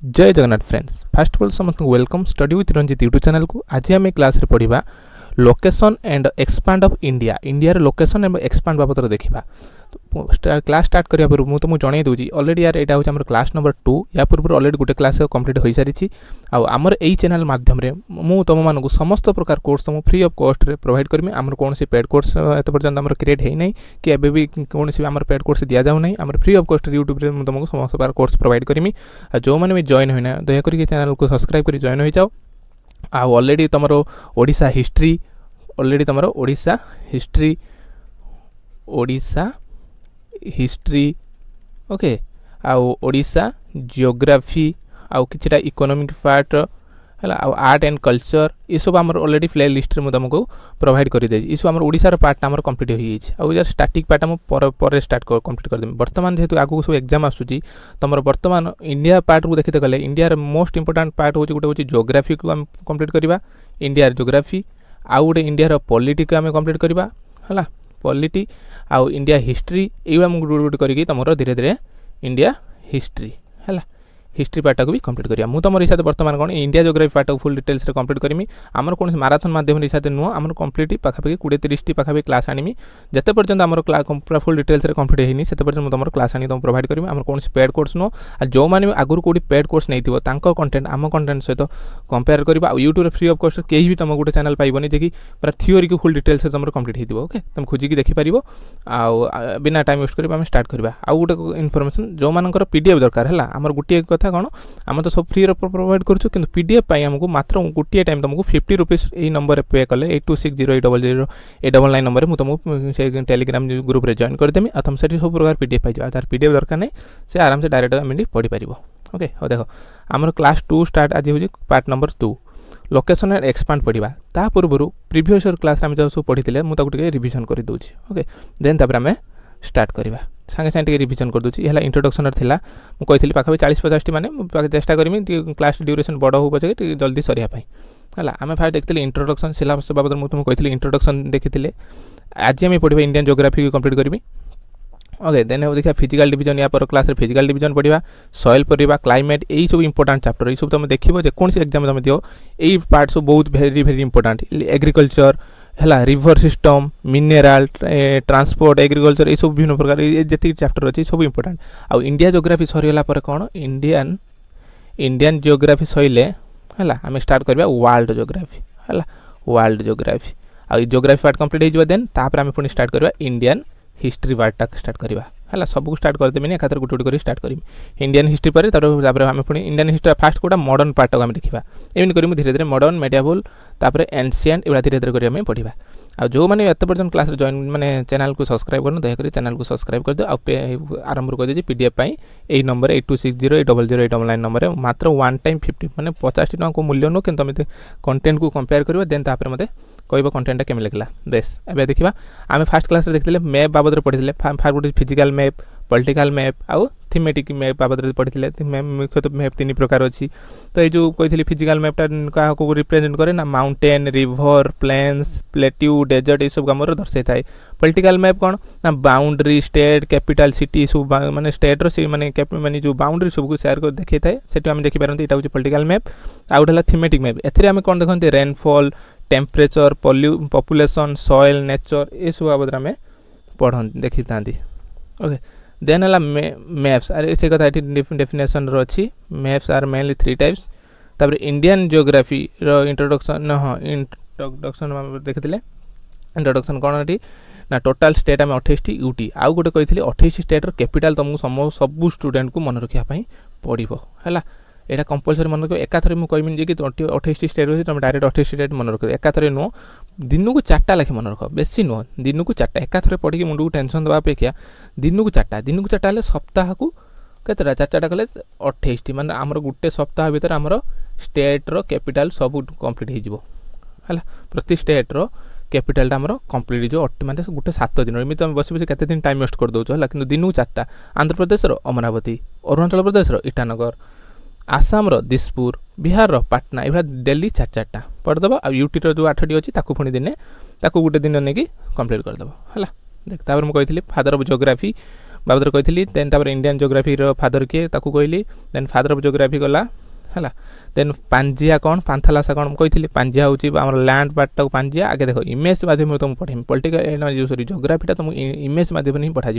जय Jagannath friends first of all समस्त welcome study with Ranjit YouTube channel को। आज आम क्लास रे पढ़ा location and expand of India India location and expand बाबद देखा। तो क्लास स्टार्ट करिया पूर्व मुझे तुमको जणई दूची ऑलरेडी यार यहाँ हूँ क्लास नंबर 2 या पूर्व ऑलरेडी गोटे क्लास कंप्लीट हो सारी आमर यही चैनल माध्यम मु तुम मानक समस्त प्रकार कोर्स तुम फ्री ऑफ कॉस्ट रे प्रोवाइड करमी। आमर कौन पेड कोर्स एत पर्यंत आमर क्रिएट है नहीं कि एबे भी कौन आमर पेड कोर्स दि जाऊ नहीं। आमर फ्री ऑफ कॉस्ट यूट्यूब रे तुमको समस्त प्रकार कोर्स प्रोवाइड करमी। जो मैंने भी जॉइन होना दयाकोर चैनल को सब्सक्राइब कर जॉइन हो जाओ। ऑलरेडी तुम ओडिशा हिस्ट्री ऑलरेडी तुम ओडिशा हिस्ट्री ओके आउ ओडिशा जियोग्राफी आउ किछटा इकोनॉमिक पार्ट है आर्ट एंड कल्चर ये सब आम ऑलरेडी प्ले लिस्ट में तुमको प्रोवाइड कर दे। ये सब आम ओडिशार पार्ट आम कंप्लीट हो जाए यार स्टार्टिंग पार्ट आम पर स्टार्ट कंप्लीट करदेवी। बर्तमान जेहेतु आगू सब एग्जाम आसूची तुम बर्तमान इंडिया पार्ट को देखते गले इंडिया मोस्ट इंपोर्टाट पार्ट हूँ गोटे हूँ जियोग्राफी को आम कंप्लीट करवा। इंडिया जियोग्राफी आउ गोटे इंडिया पॉलिटी को आम कंप्लीट करवा है पॉलिटी आउ इंडिया हिस्ट्री ये गोटे करके तुम धीरे धीरे इंडिया हिस्ट्री है हिस्ट्री पार्ट को भी कंप्लीट करिया। मु तुम हिसाब से बर्तमान कौन इंडिया जियोग्राफी पार्ट को फुल डिटेल्स रे कंप्लीट करमी। आमर कौन माराथन माध्यम हिसाब से नुह आमर कंप्लीट पाखापाखि 20-30 पाखापाखि क्लास आनी जिते पर्यटन आमर पूरा फुल डिटेल्स रे कंप्लीट होनी से पर्यटन तुम क्लास आनी तुम प्रोवाइड करमी। आमर कौन पेड कोर्स नुह जो मैंने आगुरी कौटी पेड कोर्स नहीं थो कंटेंट आम कंटेंट सहित कंपेयर करवा। यूट्यूब फ्री ऑफ कॉस्ट कहीं भी तुम गोटे चैनल पाइबनी जे कि पूरा थ्योरी को फुल डिटेल्स तुम कंप्लीट हो ओके तुम खोजिकी देखिपार बिना टाइम वेस्ट कर स्टार्ट करवा। आउ गोटे इनफॉरमेशन जो मानकर पीडीएफ दरकार है आमर गोटे कथा कौन आम तो सब फ्री प्रोवाइड करूँ कि पीडीएफ पाई आमको मात्र गोटे टाइम तुमको 50 रुपीज यही नंबर पे कले 8260800899 नंबर में तुमको से टेलीग्राम ग्रुप रे जॉइन करदेमी। और तुम से सब प्रकार पीडीएफ पाई तार पीडीएफ दरकार नहीं से आराम से डायरेक्ट आम पढ़ी पार ओके। हाँ देख आमर क्लास 2 स्टार्ट आज हूँ part number 2 location and expand पढ़ा। ता पूर्व प्रीवियस इयर आम जो सब पढ़ी मुझे रिविजन कर दूसरी ओके देन तापर आम स्टार्ट करवा सागे सागे रिविजन कर दूसरी है इंट्रोडक्शन थिला मुझे पाखापि 40-50 मैंने चेष्टा करमी क्लास ड्यूरेशन बड़ हो पचे जल्दी सरिया है आम फास्ट देखते इंट्रोडक्शन सिलेबस बाबद मुझे कही इंट्रोडक्शन देखी आज आम पढ़ा इंडियन जियोग्राफी को कंप्लीट करी ओके देन देखा फिजिकल डिवीजन या पर क्लास फिजिकल डिवीजन पढ़ा सॉइल पढ़ा क्लाइमेट यही सब इंपोर्टाट चैप्टर ये सब तुम देखो जेकोसी एग्जाम तुम दियो यही पार्ट सब बहुत भेरी भेरी इंपोर्टाट एग्रीकल्चर है river system mineral transport agriculture ये सब विभिन्न प्रकार जी चैप्टर अच्छी सब इंपोर्टाट। आउ इंडिया जियोग्राफी सरीगला कौन इंडियन जियोग्राफी सैले है आम स्टार्ट करवा वर्ल्ड जियोग्राफी है वर्ल्ड जियोग्राफी आ जियोग्राफी पार्ट कंप्लीट हो देन तापर आम पुणी स्टार्ट करवा इंडियन हिस्ट्री पार्ट स्टार्ट करवा है सबको स्टार्ट करदेवी एकाथर गोटे गोटे कर स्टार्ट करी इंडियन हिस्ट्री पर आम पुणी इंडियन हिस्ट्री फास्ट कोटा मॉडर्न पार्ट को आम देखा एमती करी धीरे धीरे मॉडर्न मेडिएवल तापर एनशिएंट ये धीरे धीरे करें पढ़ा। आ जो मैंने एत पर्यटन क्लास जॉइन मैंने चैनल को सब्सक्राइब कर दयाकोरी चैनल को सब्सक्राइब कर दियो। आरंभ कर दीजिए पीडीएफ पाई यही नंबर 8260800899 नंबर मात्र 1 टाइम 50 मैंने 50 टका को मूल्य नुह कि तुम कंटेंट को कंपेयर कर देन तापर मते कह कंटेंट केमी लगे बेस एवं देखा आम फास्ट क्लास देखते मैप बाबद पढ़ी फास्ट गोटे फिजिकल मैप पॉलिटिकल मैप आउ थीमेटिक मैप बाबद पढ़ी मुख्यतः मैप 3 प्रकार अच्छी। तो ये जो कही फिजिकल मैपटा क्या रिप्रेजेंट करे ना mountain river plains plateau desert ये सब आम दर्शाई थाए। पॉलिटिकल मैप कौन ना बाउंड्री स्टेट कैपिटल सिटी सब माने स्टेट रो माने जो बाउंड्री सबको शेयर कर देखी थाए से आम देखिपारती यहाँ हूँ पॉलिटिकल मैप। आउ गोटे थीमेटिक मैप एम कौन देखते rainfall temperature population soil nature ये सब बाबद आम पढ़ देखी था ओके। देन है मैप्स अरे से कथा डेफिनेशन अच्छी मैप्स आर मेनली 3 टाइप्स। तापर इंडियन जियोग्राफी इंट्रोडक्शन हाँ इंट्रोडक्शन देखते इंट्रोडक्शन कौन ये ना टोटाल स्टेट आम 28 यूटी आउ गोटे कही 28 स्टेट कैपिटल तुमको सब स्टूडेंट को मन रखापी पड़ो है यहाँ कंपलसरी मन रख एकाथरे मुझे कहमी जे कि 28 स्टेट अच्छी तुम डायरेक्ट 28 स्टेट मन रख एकाथरे नुह दिन को 4टा लेखे मन रख बेसी नुह दिन को 4टा एकाथरे पढ़ी मुंड को टेंशन देवा अपेक्षा दिन को 4टा हेल्ले सप्ताह को केतटा 4टा कले 28 माने आमर गोटे सप्ताह भीतर आमर स्टेट्र कैपिटल सब कंप्लीट हो प्रति स्टेट्र कैपिटलटा आमर कंप्लीट हो माने गोटे 7 दिन एमती तुम बस बस केते दिन टाइम वेस्ट कर दौच है कि दिन को 4टा आंध्र प्रदेश अमरावती अरुणाचल प्रदेश ईटानगर आसाम दिसपुर बिहार पाटना ये डेली 4-4टा पढ़ीदेव आ यूटी जो 8टी अच्छी पुणी दिने गोटे दिन नहीं कि कंप्लीट करदेव है देख मुझे कही फादर ऑफ जियोग्राफी बाबद कही देन तापर इंडियन जियोग्राफी फादर किए ताकू कहली देन फादर ऑफ जियोग्राफी गला है देन पांजिया कौन पांथालासा कौन कही पांजिया हूँ आम लैंड पार्टा पांजिया आगे देख इमेज माध्यम तुमको पढ़ेमी पॉलिटिकल सॉरी जियोग्राफीटा तुमको इमेज माध्यम ही पढ़ा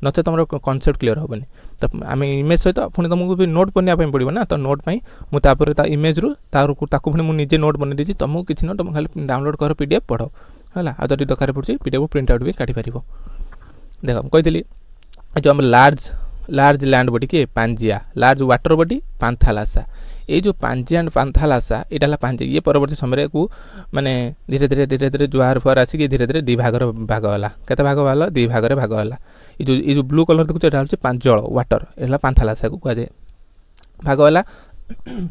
नचे तुम कनसेप्ट क्लीयर हेनी तो आम इमेज सहित पुणी तुमको भी नोट बनवाई पड़ो ना तो नोट पर मुझे इमेज रू पुणी मुझे नोट बन देती तुमको किसी ना तुम खाली डाउनलोड कर पीडीएफ पढ़ है आदि दरकार पड़े पीडीएफ प्रिंट आउट भी काढ़ी पार देख कही जो आम लार्ज लैंड बॉडी किए पांजिया लार्ज वाटर बॉडी पांथालासा ये जो पांजिया एंड पांथालासा यहाँ पांजिया ये परवर्ती समय को माने धीरे धीरे जुआर फुआर आसिक धीरे धीरे दी भाग भागला केते भाग भाग दी भाग भागला ये जो ब्लू कलर देखो यहाँ हूँ जल वाटर ये पांथालासा को कहुए भागला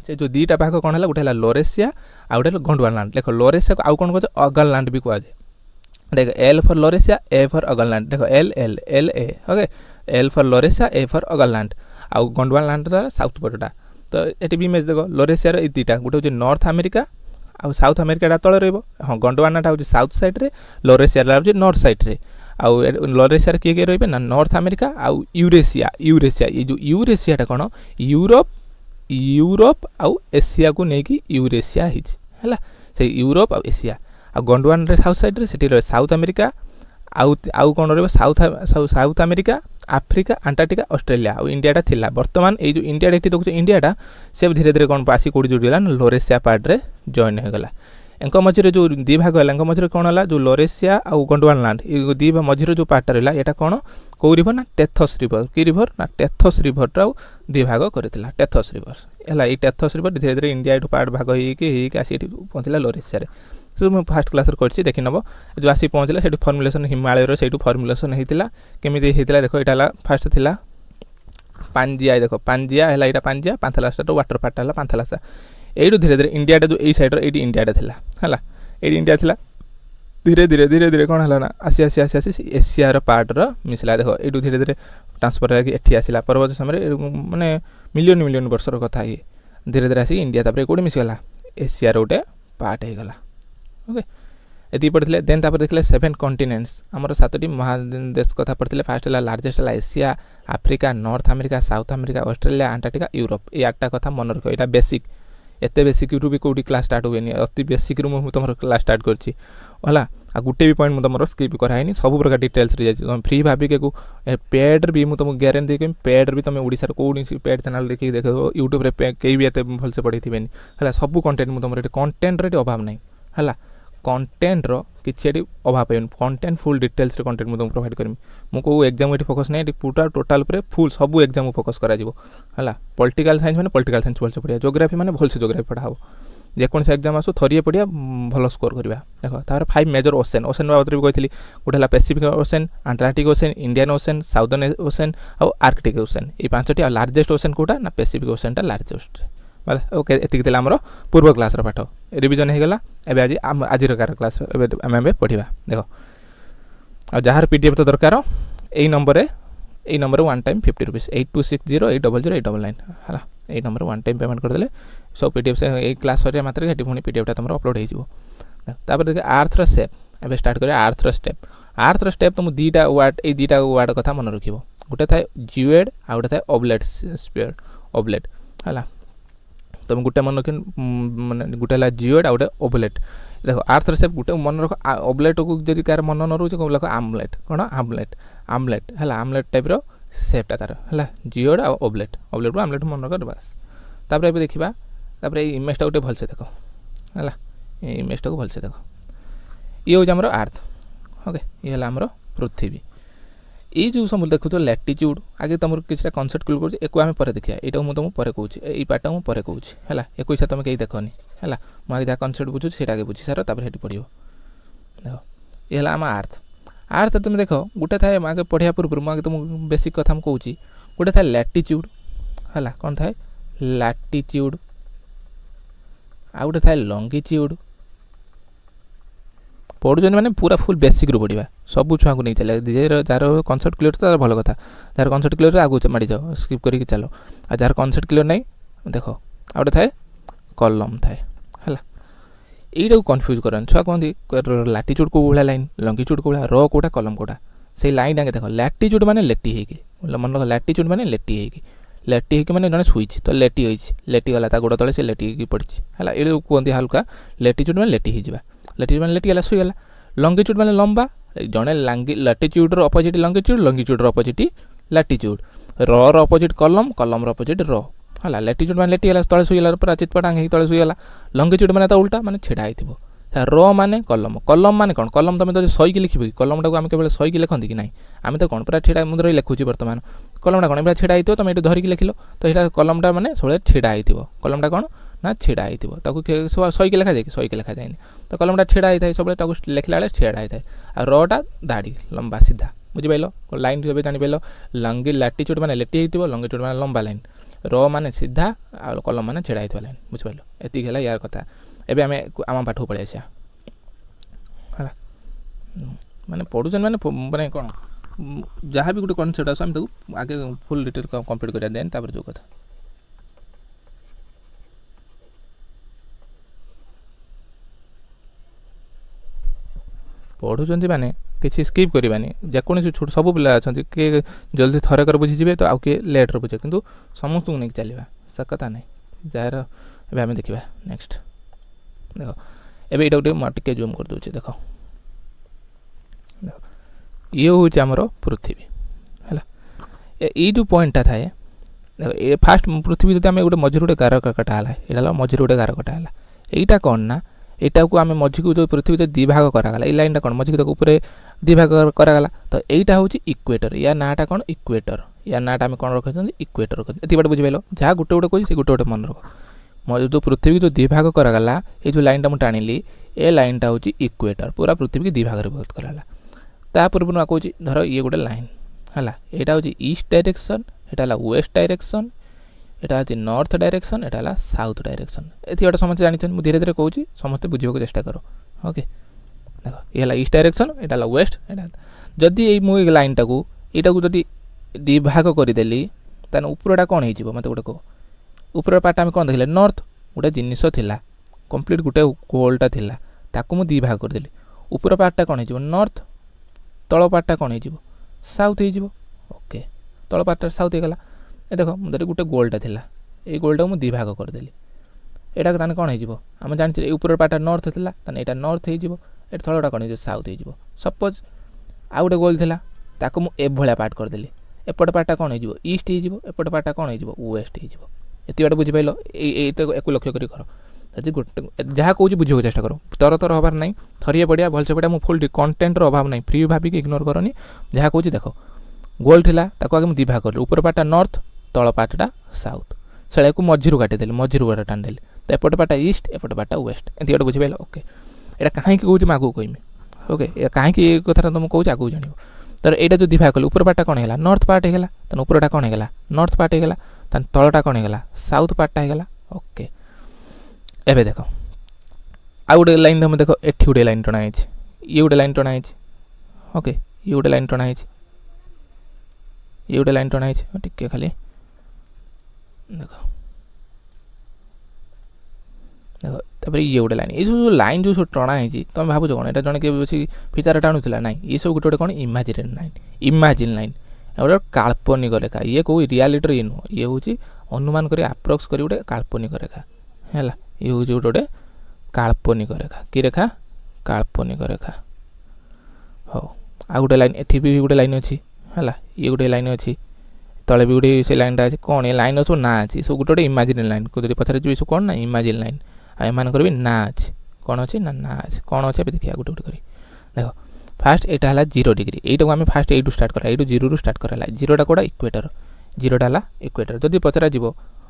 से जो दीटा भाग कौन है गोटे लोरेसिया आ गोटे गंडवालैंड देख लोरेसिया को आउ कौन कहे अगललैंड भी कहुए देख L for Laurasia A for Angaraland देख L L L A okay L for Laurasia A for Angaraland आउ गंडवालैंड साउथ पटटा तो ये भी इमेज देख लोरेसिया ये दुईटा गोटे हूँ नॉर्थ अमेरिका आउ साउथ अमेरिका तले रही हाँ गंडवालैंड हूँ साउथ साइड रे लोरेसिया हूँ नॉर्थ साइड रे आउ लोरेसिया किए किए रही ना नॉर्थ अमेरिका आउ यूरेसिया यूरेसिया ये जो यूरेसियाटा कौन यूरोप आउ एशिया को लेकिन यूरेसिया है से यूरोप आउ एशिया आ गंडवान साउथ साइड रे सेठी रहे साउथ अमेरिका आउ कौन रही south America Africa Antarctica Australia और इंडियाटा थिला बर्तमान ये जो इंडिया ये देखो इंडियाटा से धीरे धीरे कौन आसी कौटी जोड़ीगला लोरेसिया पार्ट रे जॉइन होगला एंक मझे जो दी भाग है मझे कौन है जो लोरेसिया आउ गंडवालैंड ये दी मझे जो पार्टा रहा यहाँ कौन कौ रिभर ना टेथस रिभर कि रिभर ना टेथस रिभर दी भाग करता टेथस रिभर है ये टेथस रिभर धीरे धीरे इंडिया ये पार्ट भाग होगी आसी पहुँचला लोरेसिया तो मुझे फास्ट क्लास कर देखी नब जो आसी पहुँचला से फर्मुलेसन हिमालय से फर्मुलेसन होता केमी होता देख यहाँ फास्ट थिला पांजिया देख पांजिया है यहाँ पांजिया पांथालासा तो वाटर पार्ट है पांथालासा यू धीरे धीरे इंडियाटा जो यही सैड्रे ये इंडियाटा है ये इंडिया थिला धीरे धीरे धीरे धीरे कौन है ना आसी आसी आसी आसी एशियार पार्टर मिसला देख यू धीरे धीरे ट्रांसफर होगी आसला परवर्त समय माने मिलियन मिलियन वर्षर कथा ये धीरे धीरे आसिक इंडिया तापर कौटे मिसगला एशियार गोटे पार्ट होगला ओके ये पढ़ते देन तापर देखले 7 कॉन्टिनेंट्स आमर 7टी महादेश कथा पढ़ते फास्ट है लार्जेस्ट है Asia Africa north America south America Australia Antarctica Europe ये 8टा कथा मन रख यहाँ बेसिक एत बेसिक रू भी कौटी क्लास स्टार्ट हुए अति बेसिक रू मुझे तुम क्लास स्टार्ट करछि है आ गोटे भी पॉइंट तुम स्किप कराइनी सब प्रकार डिटेल्स रे जाइए तुम फ्री भाविक को पेड भी मुझे तुमको गारंटी देखें पेड भी तुम ओडिशार कौन पेड चैनल देखिए देख यूट्यूब रे कई भी एत भलसे पढ़े है सब कंटेंट मुझे तुम कंटेंट रे अभाव नहीं है कंटेंट रो किसी अभाव पाइबन कंटेंट फुल डिटेल्स रे कंटेंट मुझे प्रोवाइड करमी मुझे एग्जाम ये फोकस नहीं पूरा टोटाल पर फुल सब एग्जाम फोकस करा है पॉलिटिकल साइंस मैंने पॉलिटिकल साइंस भलसे पढ़िया जियोग्राफी मैंने भलसे जियोग्राफी पढ़ाब जेकोसी एग्जाम आसू थरिए पढ़िया भल स्कोर करवा देख तार 5 मेजर ओसेन ओसेन बाबद भी कही गोटे है Pacific ocean Antarctic ocean Indian ocean southern ocean और आर्कटिक ओसेन ये 5टी लार्जेस्ट ओसेन कोटा ना पैसिफिक ओसेनटा लार्जेस्ट ओके एतिक आमर पूर्व क्लास पाठ रिविजन होगला एवं आज आज क्लास आम पढ़ा देख आ जार पीडीएफ तो दरकार यही नंबर 1 टाइम 50 रुपीस 8260800899 है यही नंबर 1 टाइम पेमेंट करदे सब पीडीएफ से यही क्लास सरिया मात्र ये पुणी पीडीएफटा तुम अपलोड हो देख आर्थर स्टेप एवं स्टार्ट करें आर्थर स्टेप तुम दुईटा वार्ड कथा मन रख गोटे थाए जियोइड आ गोटे थाए ऑब्लेट स्फीयर ऑब्लेट है तुम गोटे मन रख मैंने गोटे है जियोइड आ गोटे ओबलेट देख आर्थर शेप गोटे मन रख ओबलेट को जब कार मन न रोचे कौन लख आमलेट कौन आमलेट आमलेट है आमलेट टाइप शेपटा तार है जियोइड आ ओबलेट ओबलेट आमलेट मन रख बस तापर ए देखा इमेजटा गोटे भलसे देख है इमेजटा को भलसे देख ये हूँ आमर आर्थ ओके ये है आमर पृथ्वी ये जो सब देखु तो लैटिट्यूड आगे तुम किसी कनसेप्ट क्लियर कर पर देखिए यहाँ मुझे तुमको पर कहूँ ये पार्टा मुझे पर कहूँ है एक इच्छा तुम कहीं देखनी है मुझे जहाँ कनसेप्ट बुझुँ से आगे बुझी सार तापर ये पढ़ो देख ये है आम आर्थ तुम देख गोटे थाए आगे पढ़िया पूर्व मुझे तुमको बेसिक कथा कहूँ गोटे थाए लैटिट्यूड है कौन थाए लैटिट्यूड आ गोटे थाए लंगिट्यूड पढ़ुं मैंने पूरा फुल बेसिक रू पढ़ा सब छुआ को नहीं चले जार कनसेप्ट क्लियर तो भल कथा जार कनसेप्ट क्लियर आगू माड़ी जाओ स्किप करके चलो आ जार कनसेप्ट क्लियर नहीं देख आ गोटे थाए कलम थाए है यहीटा को कन्फ्यूज करान छुआ कहते लैटिट्यूड को भाया लाइन लंगिट्यूड को भाया रो कोटा कलम कोटा से लाइन आगे देख लैटिट्यूड माने लेटी होगी मन रख लैटिट्यूड माने लेटी होगी माने जड़े शुई तो लेटी होती लेटी गला गोड़ तले से लेटी पड़ी है ये कहते हल्का लैटिट्यूड माने लेटी लैटिट्यूड माने लेटीगला शुईगला लंगिट्यूड माने लंबा जड़े लैटिट्यूड अपोजिट लंगिट्यूड अपोजिट लैटिट्यूड र अपोजिट कलम कलम अपोजिट र है लैटिट्यूड माने लेटीगला तले शुईगला पूरा चितपटांग हो तले शुईगला लंगिट्यूड माने उल्टा माने छेड़ा हो र माने कलम कलम माने कौन कलम तुम तो सही लिखिब कि कलम टाक आम केवल सही लिखती कि ना आम तो कौन पूरा छेड़ा मुद्रा लिखुची बर्तमान कलमटा कौन पूरा छेड़ा हो तुम ये धरिक लिखिल तो यहाँ कलमटा माने सब छेड़ा हो कलमटा कौन ना छेड़ा हो सही लिखा जाए कि सही लिखा जाए तो कलमटा छेड़ा होता है सब लिखला बेले छेड़ा होता है आ रटा दाढ़ी लंबा सीधा बुझिपाल लाइन जब जापार लंगी लैटिट्यूड माने लेटी हो लंगिट्यूड माने लंबा लाइन र माने सीधा आ कलम माने छेड़ा होता लाइन बुझिपाल एति है यार कथा एबे आम पाठ पलि आसा है माने पढ़ुचन माने माने कौन जहाँ भी गोटे कनसेप्ट आस आम आगे फुल डिटेल कंप्लीट करा देन तापर जो कथा पढ़ुचंती माने किसी स्किप करवानी जेकोसी छोट सब पिला अच्छा किए जल्दी थरकर बुझीजे तो आउ किए लेट्रे बुझे किंतु समस्त को नहीं चलवा से कथा नहीं जार एवं आम देखा नेक्स्ट देख एबे ये गोटे टे जूम कर दूचे देख ये हूँ आमर पृथ्वी है ये जो पॉइंटा थाए देख फास्ट पृथ्वी जो आम गोटे मझे गोटे गार कटाला यहाँ मझे गोटे गार कटाला यहीटा कौन ना यहाँ को आम मझी को जो पृथ्वी जो दी भाग कराला ये लाइन कौन मझी को ऊपर दी भाग कराला तो यहाँ हूँ इक्वेटर या नाटा कौन इक्वेटर या नाटा आम कौन रखते इक्वेटर ये बात बुझिपाल जहाँ गोटे गोटे कही गोटे गोटे मन रख जो पृथ्वी जो दी भाग कराला ये जो लाइन टा मुझे टाणिली ए लाइनटा हूँ इक्वेटर पूरा पृथ्वी की दी भाग विभक्त कराला ता पूर्व आ कौच धर ये गोटे लाइन है यहाँ हूँ ईस्ट डायरेक्शन यहाँ वेस्ट डायरेक्शन यहाँ हूँ नॉर्थ डायरेक्शन यहाँ साउथ डायरेक्शन ये गोटे समस्त जानते मुझे धीरे धीरे कहूँ समस्ते बुझे चेष्टा कर ओके देख ये ईस्ट डायरेक्शन यहाँ वेस्ट जदि ये मुझे लाइन टाक यहाँ जब दी भाग करदेली तान उपरटा कौन हो मत गोटे कह ऊपर पार्ट आम कौन देखले नॉर्थ गोटे जिनिस थिला कंप्लीट गोटे गोलटा थिला ताकू मु दी भाग करदेली ऊपर पार्टा कौन हो नॉर्थ तल पार्टा कौन हो साउथ हो ओके तल पार्टा साउथ हो गला ए देख मुझे गोटे गोलटा थिला ये गोलटा मु दी भाग करदेली यहाँ ताने कौन हो आम जानते ऊपर पार्टा नॉर्थ थिला ताने यहाँ नॉर्थ हो तलटा कौन हो साउथ हो सपोज आउ गोटे गोल थिला ताकू मु एभलिया पार्ट करदेली एपट पार्टा कौन हो ईस्ट हो एपट पार्टा कौन हो वेस्ट हो ये बात बुझिपाल एक लक्ष्य कर जब गोटे जहाँ कौच बुझे चेष्टा कर तर तर हबार ना थरिए पड़ा भलसे पड़ा फुल कंटेंटर अभाव ना फ्री भाविक इग्नोर करनी जहाँ कौच देख गोल थिला ताको आगे दी भाग कर ऊपर पार्टा नॉर्थ तल पार्टा साउथ से मझीरू काटिदेली मझीरू गोटे टाणिदेली तो एपट पार्टा ईस्ट एपट पार्टा वेस्ट एमती गोटे बुझिपाल ओके यहाँ कहीं कौच मैं आगे कहमी ओके कहीं कथा तुम कौच आगे जान तर यहाँ जो दी भाग कल ऊपर पार्टा कौन है नॉर्थ पार्ट होगा तेन ऊपरटा कौन है नॉर्थ पार्ट होगा तान तलटा कौन होगा साउथ पार्टा होगा ओके एबे देख आउ गोटे लाइन तुम देख एठी गोटे लाइन टणाई ये गोटे लाइन टणाई ओके ये गोटे लाइन टणाई ये गोटे लाइन टणाई टिके खाली देख देख तापर ये गोटे लाइन ये सब लाइन जो सब टणाई तुम भावुच कौन यहाँ जन के बस फितार टाणुला ना ये सब गोटे गोटे कौन इमाजिन लाइन इमाजिन लाइन गोटे काल्पनिक रेखा ये कौ रियालिटी ये नुह ये हूँ अनुमान कर आप्रोक्स कर गोटे काल्पनिक रेखा है ये हूँ गोटे गोटे काल्पनिक रेखा कि रेखा काल्पनिक रेखा हो आ गोटे लाइन एठी भी गोटे लाइन अच्छी है ये गोटे लाइन अच्छी तले भी गोटे से लाइनटा अच्छे कौन ये लाइन सब ना अच्छी सब गोटे गोटे इमाजिन लाइन को पचारे जी सब कौन ना इमाजिन लाइन आम भी ना अच्छी कौन अच्छी ना अच्छी कौन अच्छे देखिए गोटे गोटे कर देख फास्ट यहाँ है 0 डिग्री यहीटा को आम फास्ट यू स्टार्ट करा यू 0 स्टार्ट कराला 0टा कौटा इक्वेटर 0टा है इक्वेटर जदि पचरा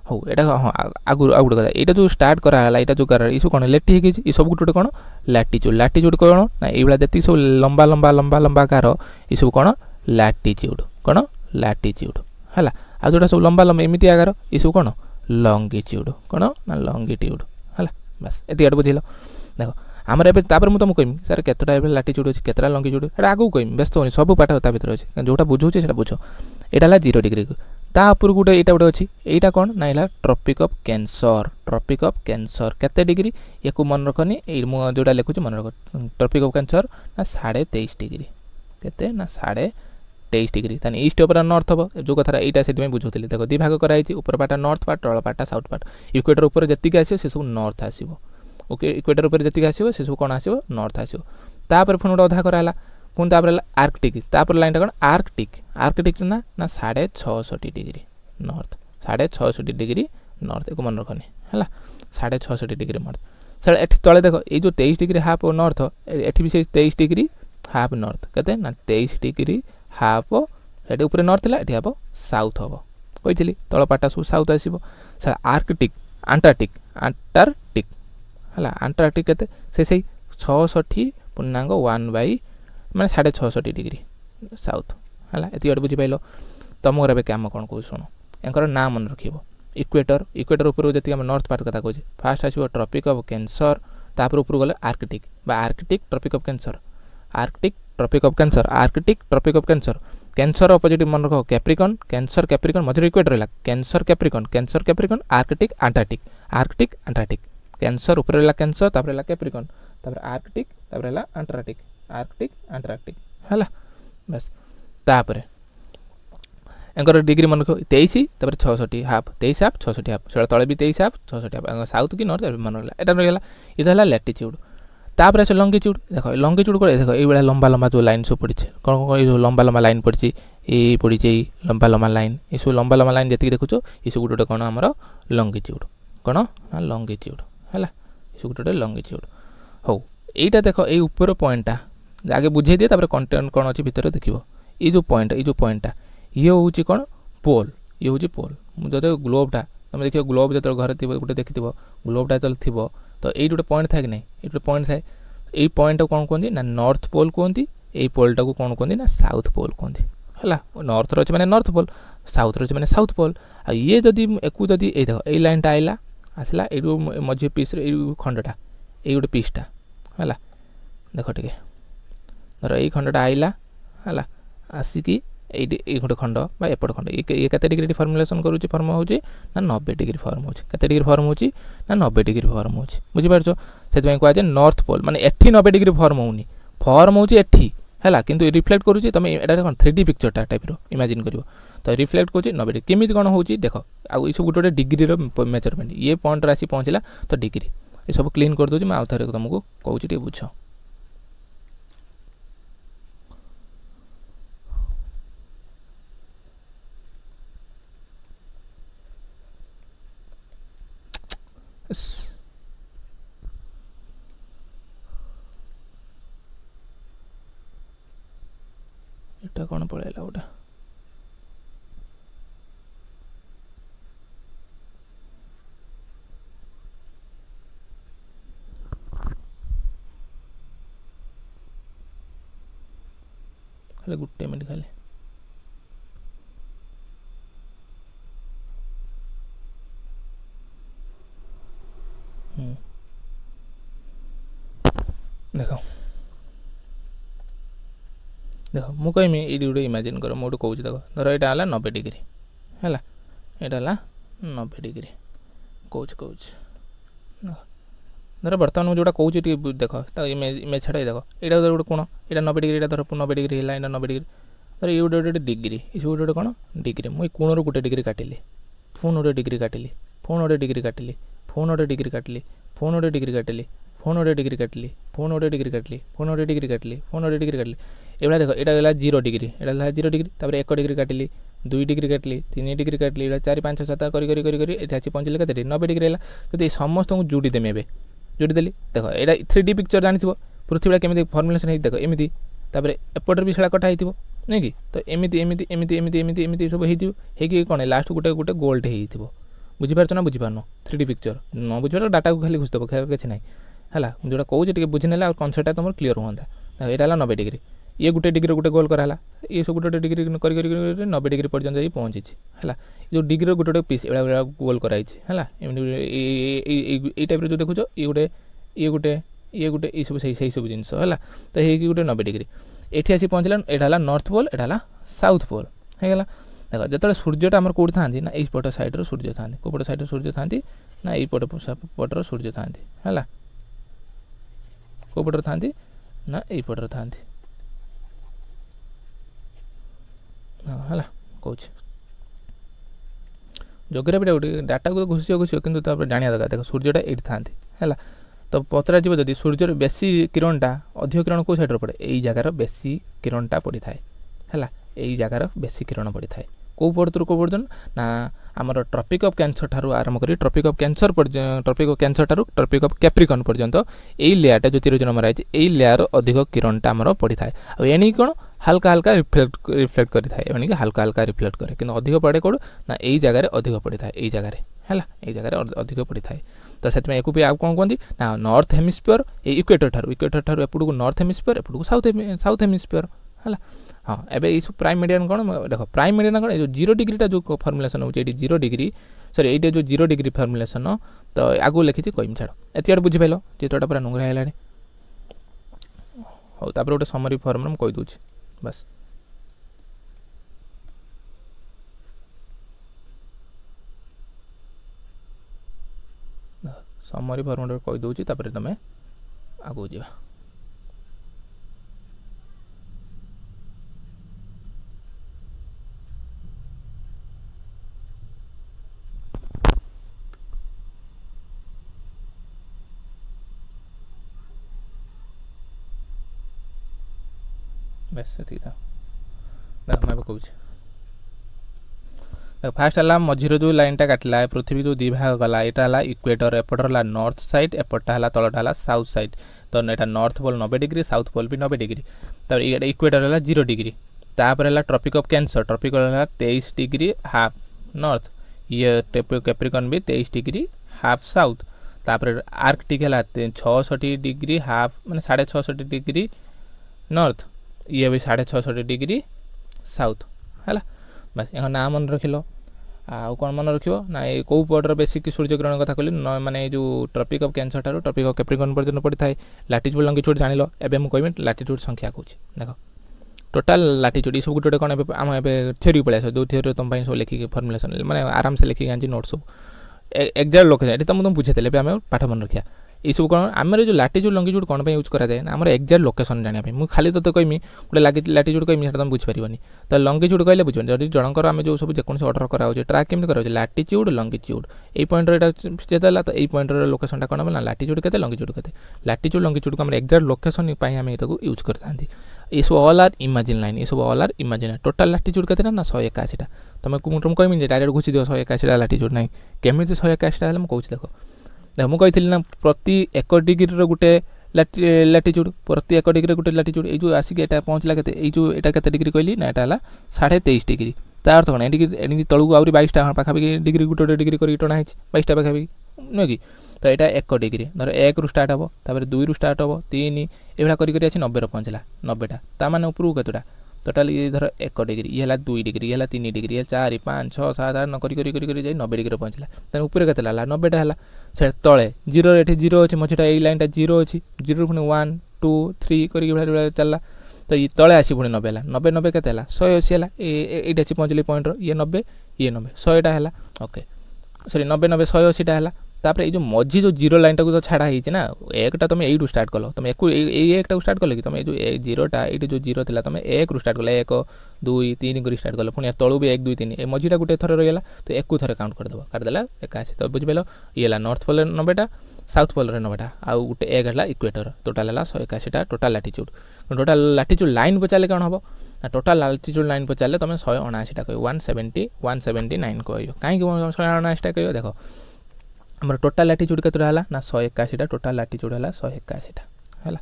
हो यहाँ हाँ आगुरी आउ गोटे कथा यहाँ जो स्टार्ट कराला यहाँ जो कर कौन लेटी हो ये सब गोटे कौन लैटिट्यूड लैटिट्यूड कौन ना ये जी सब लंबा लंबा लंबा लंबा कार ये सब कौन लैटिट्यूड कौन लैटिट्यूड है आ जोटा सब लंबा लंबा एमती आकार ये सब कौन लंगिट्यूड कौन ना लंगिट्यूड है बस ये बुझल देख आमर ए तुमको कहमी सर केतटा लैटिट्यूड अच्छी केतटा लंगिट्यूड है आगे कहमी व्यस्त होनी सब पाठ ता भर अच्छे जोटा बुझे बुझ यहाँ है 0 डिग्री तापर गोटे यहाँ गोटे अच्छी यहाँ कौन ना यहाँ ट्रॉपिक ऑफ कैंसर केते डिग्री या मन रखनी जोटा लिखुची मन रख ट्रॉपिक ऑफ कैंसर ना 23.5 डिग्री केते ना 23.5 डिग्री ताने ईस्ट ऊपर नॉर्थ हबो जो कथा एटा सेति में बुझौतली देखो दी भाग करा हिची ऊपर पाटा नॉर्थ पार्ट तळ पाटा साउथ पार्ट इक्वेटर ऊपर जति के आसीयो से सब नॉर्थ आसीबो ओके इक्वेटर ऊपर जति के आसीबो से सब कोन आसीबो नॉर्थ आसीबो तापर पुन उडा अधा कराला पुन तापर आर्कटिक तापर लाइन टा कोन आर्कटिक ना ना 6.5 डिग्री नॉर्थ 6.5 डिग्री नॉर्थ को मन रखनी हला 6.5 डिग्री नॉर्थ सर एठी तळे देखो ए जो 23 डिग्री हाफ नॉर्थ एठी भी से 23 डिग्री हाफ नॉर्थ केते ना 23 डिग्री हाफ सेठी ऊपर नॉर्थ ला एठी हाफ साउथ हबो कहितली तळ पाटा सब साउथ आसीबो सर आर्कटिक अंटार्कटिक हला अंटार्कटिक केते से 66 पूर्णांक 1 बाई माने 6.5 डिग्री साउथ हला एति अड बुझी पाइलो तमो रे काम कोन को सुनो एकर नाम मन रखिबो इक्वेटर ऊपर जति हम नॉर्थ पार्ट कथा कहै फास्ट आसीबो ट्रॉपिक ऑफ कैंसर तापर ऊपर गले आर्कटिक बा Arctic Tropic of Cancer Arctic Tropic of Cancer Arctic Tropic of Cancer Cancer opposite मन रखो कैप्रिकॉन कैंसर कैप्रिकॉन मझे इक्वेटर रहला Cancer Capricorn Arctic Antarctic Cancer ऊपर रहला कैंसर तापर रहला कैप्रिकॉन तापर आर्कटिक तापर रहला अंटार्कटिक हला बस तापर एंकर डिग्री मन रखो 23 तापर 66 हाफ 23 हाफ 66 हाफ सेटा तळे भी 23 हाफ 66 हाफ साउथ की नॉर्थ मन रहला एटा रहला इतो हला लैटिट्यूड तापर आसे लॉन्गिट्यूड देखो लॉन्गिट्यूड को देखो ए बेला लंबा लंबा जो लाइन सब पड़ी कोन कोन जो लंबा लंबा लाइन पड़ी ए पड़ी लंबा लंबा लाइन ए सब लंबा लंबा लाइन जति देखुचो ए सब गुटे कोन हमर लॉन्गिट्यूड कोन ना लॉन्गिट्यूड हला ए सब गुटे लॉन्गिट्यूड हो एटा देखो ए ऊपर पॉइंटटा आगे बुझे दिए तापर कंटेंट कोन अछि भीतर देखिबो ए जो पॉइंटटा ये होची कोन पोल ये होची पोल जदे ग्लोबटा तुम देखियो ग्लोब जत घर थिबो गुटे देखिथिबो ग्लोबटा चल थिबो तो एई गुटे पॉइंट थाय कि नै एई गुटे पॉइंट थाय एई पॉइंट को कोन कोंदी ना नॉर्थ पोल कोंदी एई पोलटा को कोन कोंदी ना साउथ पोल कोंदी हला नॉर्थ रच माने नॉर्थ पोल साउथ रच माने साउथ पोल आ ये जदी एकु जदी एई देखो एई लाइनटा आइला आसला एई मझे पीस रे एई खंडटा एई गुटे पीसटा हला देखो टिके धर एई खंडटा आइला हला आसी की ए गोटे खंड बा एपट खंड ये केते डिग्री फॉर्मुलेशन करूची फॉर्म होची ना 90 डिग्री फॉर्म होची केते डिग्री फॉर्म होची ना 90 डिग्री फॉर्म होची बुझि पारछो सेति में कहै जे नॉर्थ पोल माने एठी 90 डिग्री फॉर्म होची एठी हला किंतु रिफ्लेक्ट करूची तमे एटा कोन 3D पिक्चर टा टाइप रो इमेजिन करिवो तो रिफ्लेक्ट करूची 90 डिग्री केमिति कोन होची देखो आ ई सब गुटे डिग्री रो मेजरमेंट ये पॉइंट रासी पहुंचला तो डिग्री ए सब क्लीन कर दोची मैं आ थरे तुमको कहूची टे बुझो एटा कोन पळेला ओटा खाली गुट्टे मिनिट खाली देखो देखो मु कहिमी ए गुटे इमेजिन करो मोटे कहूँ देखो धर यहाँ है 90 डिग्री है यहाँ 90 डिग्री कहूँ धर बर्तमान जोटा कहूँ देख इमेज छाड़ा देख यहाँ गोटे कोण यहाँ 90 डिग्री धर 90 डिग्री है 90 डिग्री धर ये गोटे गोटे डिग्री ये सब गोटे कौन डिग्री मुझे कोण रू गोटे डिग्री काटिली फोन गोटे डिग्री काटिली फोन गोटे डिग्री काटिली फोन गोटे डिग्री काटिली फोन गोटे डिग्री काटिली फोन गोटे डिग्री काटिली फोन गोटे डिग्री काटिली फोन गोटे डिग्री काटिली फोन गोटे डिग्री काटिली एवढा देखो यहाँ गला 0 डिग्री यहाँ 0 डिग्री तापर 1 डिग्री काटिली 2 डिग्री काटिली 3 डिग्री काटिली 4 5 7 करी आसी पहुँचले कते 90 डिग्री है जब समस्त को जोड़ी देमी ए जोड़ी देली देखो यहाँ 3D पिक्चर जानी पृथ्वी केमी फर्मुलेसन है देख एमती तापर एपटर भी सेड़ा कटा हो नहीं कि तो एमती एमती एमती एमती एमती एमती सब हो कौन लास्ट गोटे गोटे गोल्ड हो बुझीपार ना बुझीपारन 3D पिक्चर न बुझीपार डाटा को खाली घुसदेव किसी ना है जोटा कहूँ बुझीने और कनसेप्टा तुम क्लीयर हाँ यहाँ 90 डिग्री ये गोटे डिग्री गोटे गोल कराला ये सब गोटे डिग्री कर 90 डिग्री पर्यंत जाई पहुँची है जो डिग्री गोटे गोटे पीस एड़ा गोल कराई है ये टाइप जो देखुच ये गोटे ये गोटे ये गोटे ये सब सही सब जिनस है तो ये गोटे 90 डिग्री एठी आसी पहुँचला यहाँ नॉर्थ पोल यहाँ साउथ पोल है देख जो सूर्यटा आम कौट था ना यपट सैड्र सूर्य था कौपट सैड्र सूर्य था ना यपट पटर सूर्य था है कौपटर था ना यपटर था ହେଲା କହୁଛି ଜୋଗ୍ରାଫିଟା ଗୋଟେ ଡାଟାକୁ ତ ଘୁଷିବ କିନ୍ତୁ ତାପରେ ଜାଣିବା ଦରକାର ଦେଖ ସୂର୍ଯ୍ୟଟା ଏଇଠି ଥାନ୍ତି ହେଲା ତ ପଚରାଯିବ ଯଦି ସୂର୍ଯ୍ୟର ବେଶୀ କିରଣଟା ଅଧିକ କିରଣ କେଉଁ ସାଇଡ଼୍ରେ ପଡ଼େ ଏଇ ଜାଗାର ବେଶୀ କିରଣଟା ପଡ଼ିଥାଏ ହେଲା ଏଇ ଜାଗାର ବେଶୀ କିରଣ ପଡ଼ିଥାଏ କେଉଁ ପର୍ଯ୍ୟନ୍ତ ନା ଆମର ଟ୍ରପିକ୍ ଅଫ୍ କ୍ୟାନ୍ସର ଠାରୁ ଆରମ୍ଭ କରି ଟ୍ରପିକ୍ ଅଫ୍ କ୍ୟାନ୍ସର ଠାରୁ ଟ୍ରପିକ୍ ଅଫ୍ କ୍ୟାପ୍ରିକନ୍ ପର୍ଯ୍ୟନ୍ତ ଏଇ ଲେୟାରଟା ଯେଉଁ ଚିରଜନ ମରା ହେଇଛି ଏଇ ଲେୟାର ଅଧିକ କିରଣଟା ଆମର ପଡ଼ିଥାଏ ଆଉ ଏଣିକି କ'ଣ ହାଲକା ହାଲକା ରିଫ୍ଲେକ୍ଟ କରିଥାଏ ଏଣିକି ହାଲକା ହାଲକା ରିଫ୍ଲେକ୍ଟ କରେ କିନ୍ତୁ ଅଧିକ ପଡ଼େ କେଉଁଠୁ ନା ଏଇ ଜାଗାରେ ଅଧିକ ପଡ଼ିଥାଏ ଏଇ ଜାଗାରେ ହେଲା ଏଇ ଜାଗାରେ ଅଧିକ ପଡ଼ିଥାଏ ତ ସେଥିପାଇଁ ଏକୁ ବି ଆଉ କ'ଣ କୁହନ୍ତି ନା ନର୍ଥ ହେମିସ୍ଫିୟର ଏଇ ଇକ୍ୱେଟର ଠାରୁ ଏପଟକୁ ନର୍ଥ ହେମିସ୍ଫିୟର ଏପଟକୁ ସାଉଥ ହେମିସ୍ଫିୟର ହେଲା ହଁ ଏବେ ଏଇସବୁ ପ୍ରାଇମ୍ ମେରିଡ଼ିଆନ୍ କ'ଣ ଦେଖ ପ୍ରାଇମ୍ ମେରିଡ଼ିଆନ୍ କ'ଣ ଏ ଯେଉଁ 0 ଡିଗ୍ରୀଟା ଯେଉଁ ଫର୍ମୁଲେସନ୍ ହେଉଛି ଏଇଠି 0 ଡିଗ୍ରୀ ସରି ଏଇଟା ଯେଉଁ 0 ଡିଗ୍ରୀ ଫର୍ମୁଲେସନ୍ ତ ଆଗକୁ ଲେଖିଛି କହିମି ଛାଡ଼ ଏତିକି ଆଡ଼େ ବୁଝିପାରିଲ ଚିତ୍ରଟା ପୁରା ନୁଙ୍ଗରା ହେଲାଣି ହଉ ତାପରେ ଗୋଟେ ସମରି ଫର୍ମରେ ମୁଁ କହିଦେଉଛି ବାସ୍ ସମରି ଫର୍ମରେ କହିଦେଉଛି ତାପରେ ତୁମେ ଆଗକୁ ଯିବା ବେଶ ସେତିକି ଥାଉ ଦେଖ ମୁଁ ଏବେ କହୁଛି ଦେଖ ଫାର୍ଷ୍ଟ ହେଲା ମଝିରେ ଯେଉଁ ଲାଇନ୍ଟା କାଟିଲା ପୃଥିବୀ ଯେଉଁ ଦୁଇ ଭାଗ ଗଲା ଏଇଟା ହେଲା ଇକ୍ୱେଟର ଏପଟ ହେଲା ନର୍ଥ ସାଇଡ଼୍ ଏପଟଟା ହେଲା ତଳଟା ହେଲା ସାଉଥ୍ ସାଇଡ଼୍ ତ ଏଇଟା north pole 90 degree south pole ବି 90 ଡିଗ୍ରୀ ତାପରେ ଏଇଟା ଇକ୍ୱେଟର ହେଲା 0 ଡିଗ୍ରୀ ତାପରେ ହେଲା ଟ୍ରପିକ୍ ଅଫ୍ କ୍ୟାନ୍ସର ଟ୍ରପିକ୍ ହେଲା 23 ଡିଗ୍ରୀ ହାଫ୍ ନର୍ଥ ଇଏ କ୍ୟାପ୍ରିକନ୍ ବି 23 ଡିଗ୍ରୀ ହାଫ୍ ସାଉଥ୍ ତାପରେ ଆର୍କଟିକ୍ ହେଲା 66 ଡିଗ୍ରୀ ହାଫ୍ ମାନେ 6.65 ଡିଗ୍ରୀ ନର୍ଥ ଇଏ ବି 6.65 ଡିଗ୍ରୀ ସାଉଥ୍ ହେଲା ବାସ୍ ଏହା ନାଁ ମନେ ରଖିଲ ଆଉ କ'ଣ ମନେ ରଖିବ ନା ଏଇ କେଉଁ ପଟର ବେଶିକ୍ ସୂର୍ଯ୍ୟକିରଣ କଥା କହିଲି ମାନେ ଏଇ ଯେଉଁ ଟ୍ରପିକ୍ ଅଫ୍ କ୍ୟାନ୍ସର ଠାରୁ ଟ୍ରପିକ୍ ଅଫ୍ କ୍ୟାପ୍ରିକନ୍ ପର୍ଯ୍ୟନ୍ତ ପଡ଼ିଥାଏ ଲାଟିଚ୍ୟୁଡ଼୍ ଲଙ୍ଗିଚ୍ୟୁଡ଼୍ ଜାଣିଲ ଏବେ ମୁଁ କହିବି ଲାଟିଚ୍ୟୁଡ଼୍ ସଂଖ୍ୟା କହୁଛି ଦେଖ ଟୋଟାଲ୍ ଲାଟିଚ୍ୟୁଡ଼୍ ଏସବୁ ଗୋଟେ କ'ଣ ଏବେ ଆମ ଏବେ ଥିଓରିକୁ ପଳେଇ ଆସିବ ଯେଉଁ ଥିଓରି ତୁମ ପାଇଁ ସବୁ ଲେଖିକି ଫର୍ମୁଲେସନ୍ ମାନେ ଆରାମସେ ଲେଖିକି ଆଣିଛି ନୋଟ୍ ସବୁ ଏକ୍ଜାକ୍ଟ ଲୋକେସନ୍ ଏଠି ତୁମକୁ ବୁଝେଇଥିଲେ ଏବେ ଆମେ ପାଠ ମନେ ରଖିବା এইসব କ'ଣ ଆମର ଯେଉଁ ଲାଟିଚ୍ୟୁଡ଼୍ ଲଙ୍ଗିଚ୍ୟୁଡ଼୍ କ'ଣ ପାଇଁ ୟୁଜ୍ କରାଯାଏ ନା ଆମର ଏକ୍ଜାକ୍ଟ ଲୋକେସନ୍ ଜାଣିବା ପାଇଁ ମୁଁ ଖାଲି ତୋତେ କହିମି ଗୋଟେ ଲାଟିଚ୍ୟୁଡ଼୍ କହିମି ସେଟା ତୁମେ ବୁଝିପାରିବନି ତ ଲଙ୍ଗିଚ୍ୟୁଡ଼୍ କହିଲେ ବୁଝିବନି ଯଦି ଜଣଙ୍କର ଆମେ ଯେଉଁ ସବୁ ଯେକୌଣସି ଅର୍ଡ଼ର କରାହେଉଛି ଟ୍ରାକ୍ କେମିତି କରାହେଉଛି ଲାଟିଚ୍ୟୁଡ଼୍ ଲଙ୍ଗିଚ୍ୟୁଡ଼୍ ଏଇ ପଏଣ୍ଟର ଏଇଟା ଯେତେ ହେଲା ତ ଏଇ ପଏଣ୍ଟର ଲୋକେସନ୍ଟା କ'ଣ ହେବ ନା ଲାଟିଚ୍ୟୁଡ଼୍ କେତେ ଲଙ୍ଗିଚ୍ୟୁଡ଼୍ କେତେ ଲାଟିଚ୍ୟୁଡ଼୍ ଲଙ୍ଗିଚ୍ୟୁଡ଼୍କୁ ଆମର ଏକ୍ଜାକ୍ଟ ଲୋକେସନ୍ ପାଇଁ ଆମେ ଏଟାକୁ ୟୁଜ୍ କରିଥାନ୍ତି ଏସବୁ ଅଲ୍ ଆର୍ ଇମାଜିନ୍ ଲାଇନ୍ ଏସବୁ all are imagine total latitude କେତେଟା ନା 181ଟା ତୁମେ ମୁଁ କହିମି ଯେ ଡାଇରେକ୍ଟ ଘୁଷି ଦିଅ 181ଟା ଲାଟିଚ୍ୟୁଡ଼୍ ନାହିଁ କେମିତି 181ଟା ହେଲେ ମୁଁ କହୁଛି ଦେଖ ମୁଁ କହିଥିଲି ନା ପ୍ରତି 1 ଡିଗ୍ରୀର ଗୋଟେ ଲାଟିଚ୍ୟୁଡ଼୍ ପ୍ରତି 1 ଡିଗ୍ରୀରେ ଗୋଟେ ଲାଟିଚ୍ୟୁଡ଼୍ ଏଇ ଯେଉଁ ଆସିକି ଏଇଟା ପହଞ୍ଚିଲା କେତେ ଏଇ ଯେଉଁ ଏଇଟା କେତେ ଡିଗ୍ରୀ କହିଲି ନା ଏଇଟା ହେଲା 23.5 ଡିଗ୍ରୀ ତା ଅର୍ଥ କ'ଣ ଏଣିକି ତଳକୁ ଆହୁରି 22ଟା ପାଖାପାଖି ଡିଗ୍ରୀ ଗୋଟେ ଡିଗ୍ରୀ କରିକି ଟଣା ହେଇଛି 22ଟା ପାଖାପାଖି ନୁହେଁ କି ତ ଏଇଟା 1 ଡିଗ୍ରୀ ଧର 1ରୁ ଷ୍ଟାର୍ଟ ହେବ ତାପରେ 2ରୁ ଷ୍ଟାର୍ଟ ହେବ 3 ଏଇଭଳିଆ କରି ଆସି 90ରେ ପହଞ୍ଚିଲା 90ଟା ତା ମାନେ ଉପରକୁ କେତେଟା ଟୋଟାଲ୍ ଇଏ ଧର 1 ଡିଗ୍ରୀ ଇଏ ହେଲା 2 ଡିଗ୍ରୀ ଇଏ ହେଲା 3 ଡିଗ୍ରୀ ଇଏ 4 5 6 7 8 9 କରି ଯାଇ 90 ଡିଗ୍ରୀରେ ପହଞ୍ଚିଲା ତେଣୁ ଉପରେ କେତେ ହେଲା 90ଟା ହେଲା ସେ ତଳେ ଜିରୋ ଏଠି ଜିରୋ ଅଛି ମଝିଟା ଏଇ ଲାଇନ୍ଟା ଜିରୋ ଅଛି ଜିରୋ ପୁଣି 1 2 3 କରିକି ଭଳିଆ ଚାଲିଲା ତ ଇ ତଳେ ଆସି ପୁଣି 90 ହେଲା 90 କେତେ ହେଲା 180 ହେଲା ଏଇଠି ଆସି ପହଞ୍ଚିଲି ପଏଣ୍ଟର ଇଏ 90 ଇଏ 90 100ଟା ହେଲା ଓକେ ସରି 90 180ଟା ହେଲା ତାପରେ ଏଇ ଯେଉଁ ମଝି ଯେଉଁ ଜିରୋ ଲାଇନ୍ଟାକୁ ତ ଛାଡ଼ା ହେଇଛି ନା ଏକଟା ତୁମେ ଏଇଠୁ ଷ୍ଟାର୍ଟ କଲ ତୁମେ ଏଇ ଏକଟାକୁ ଷ୍ଟାର୍ଟ କଲ କି ତୁମେ ଏଇ ଯେଉଁ ଜିରୋଟା ଏଇଠି ଯେଉଁ ଜିରୋ ଥିଲା ତୁମେ 1ରୁ ଷ୍ଟାର୍ଟ କଲ 1 2 3 କରି ଷ୍ଟାର୍ଟ କଲ ପୁଣି ତଳୁ ବି 1 2 3 ଏ ମଝିଟା ଗୋଟେ ଥର ରହିଗଲା ତ ଏକୁ ଥରେ କାଉଣ୍ଟ କରିଦେବ କାଟିଦେଲା 81 ତ ବୁଝିପାରିଲ ଇଏ ହେଲା ନର୍ଥ ପୋଲ୍ରେ 90ଟା ସାଉଥ୍ ପୋଲ୍ରେ 90ଟା ଆଉ ଗୋଟେ 1 ହେଲା ଇକ୍ୱେଟର ଟୋଟାଲ୍ ହେଲା 181ଟା ଟୋଟାଲ୍ ଲାଟିଚ୍ୟୁଡ଼୍ ଲାଇନ୍ ପଚାରିଲେ କ'ଣ ହେବ ନା ଟୋଟାଲ୍ ଲାଟିଚ୍ୟୁଡ଼୍ ଲାଇନ୍ ପଚାରିଲେ ତୁମେ 179ଟା କହିବ 179 କହିବ କାହିଁକି 179ଟା କହିବ ଦେଖ ଆମର ଟୋଟାଲ୍ ଲାଟିଚ୍ୟୁଡ଼୍ କେତେଟା ହେଲା ନା 181ଟା ଟୋଟାଲ୍ ଲାଟିଚ୍ୟୁଡ଼୍ ହେଲା 181ଟା ହେଲା